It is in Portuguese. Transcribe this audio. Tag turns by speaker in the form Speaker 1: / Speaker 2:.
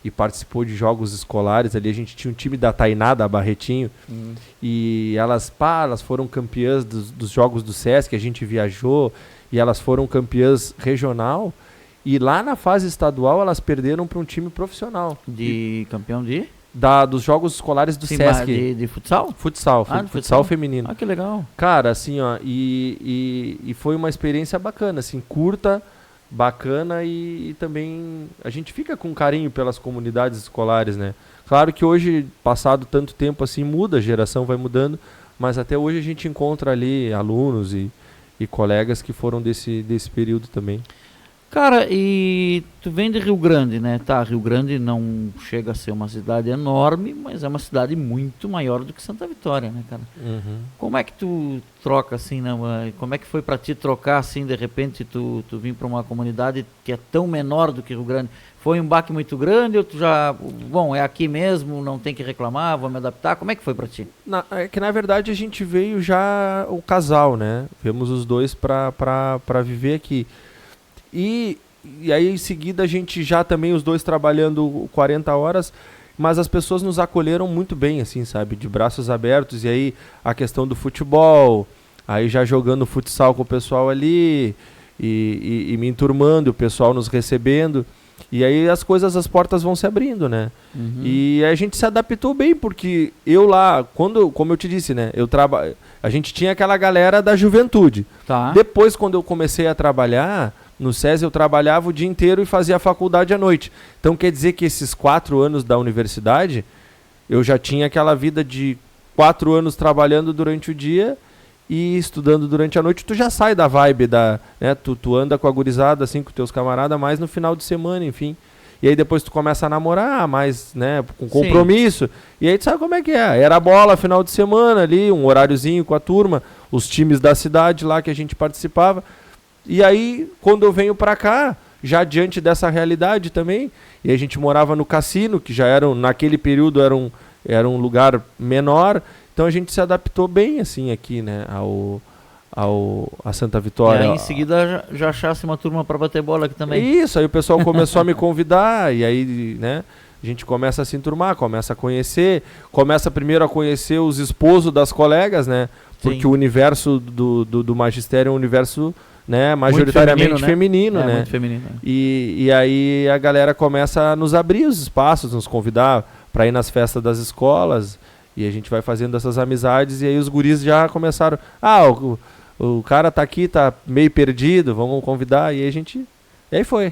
Speaker 1: e participou de jogos escolares ali. A gente tinha um time da Tainá, da Barretinho, e elas foram campeãs dos jogos do Sesc, a gente viajou, e elas foram campeãs regional, e lá na fase estadual elas perderam para um time profissional.
Speaker 2: Campeão de?
Speaker 1: Dos jogos escolares do
Speaker 2: Sim,
Speaker 1: Sesc.
Speaker 2: de futsal?
Speaker 1: Futsal, futsal feminino.
Speaker 2: Ah, que legal.
Speaker 1: Cara, assim, ó, e foi uma experiência bacana, assim, curta, bacana e também a gente fica com carinho pelas comunidades escolares, né? Claro que hoje, passado tanto tempo assim, muda, a geração vai mudando, mas até hoje a gente encontra ali alunos e colegas que foram desse período também.
Speaker 2: Cara, e tu vem de Rio Grande, né? Tá, Rio Grande não chega a ser uma cidade enorme, mas é uma cidade muito maior do que Santa Vitória, né, cara?
Speaker 1: Uhum.
Speaker 2: Como é que tu troca assim, né? Como é que foi pra ti trocar assim, de repente tu vir pra uma comunidade que é tão menor do que Rio Grande? Foi um baque muito grande ou tu já, bom, é aqui mesmo, não tem que reclamar, vou me adaptar? Como é que foi pra ti?
Speaker 1: É que na verdade a gente veio já o casal, né? Vemos os dois pra viver aqui. E aí em seguida a gente já também os dois trabalhando 40 horas, mas as pessoas nos acolheram muito bem, assim, sabe? De braços abertos. E aí a questão do futebol, aí já jogando futsal com o pessoal ali e me enturmando, o pessoal nos recebendo. E aí as portas vão se abrindo, né?
Speaker 2: Uhum.
Speaker 1: E a gente se adaptou bem, porque eu lá, como eu te disse, né? A gente tinha aquela galera da juventude.
Speaker 2: Tá.
Speaker 1: Depois, quando eu comecei a trabalhar no SESI, eu trabalhava o dia inteiro e fazia a faculdade à noite. Então quer dizer que esses 4 anos da universidade, eu já tinha aquela vida de 4 anos trabalhando durante o dia e estudando durante a noite. Tu já sai da vibe né? Tu anda com a gurizada, assim, com teus camaradas, mais no final de semana, enfim. E aí depois tu começa a namorar, mais, né, com compromisso. Sim. E aí tu sabe como é que é. Era bola final de semana ali, um horáriozinho com a turma, os times da cidade lá que a gente participava. E aí, quando eu venho pra cá, já diante dessa realidade também, e a gente morava no Cassino, que já naquele período era um lugar menor, então a gente se adaptou bem, assim, aqui, né, a Santa Vitória.
Speaker 2: E aí, em seguida, já achasse uma turma para bater bola aqui também.
Speaker 1: Isso, aí o pessoal começou a me convidar, e aí, né, a gente começa a se enturmar, começa a conhecer, começa primeiro a conhecer os esposos das colegas, né, porque o universo do magistério é um universo, né, majoritariamente feminino, né?
Speaker 2: Muito feminino.
Speaker 1: E aí a galera começa a nos abrir os espaços, nos convidar para ir nas festas das escolas, e a gente vai fazendo essas amizades, e aí os guris já começaram, o cara tá aqui, tá meio perdido, vamos convidar, e aí foi.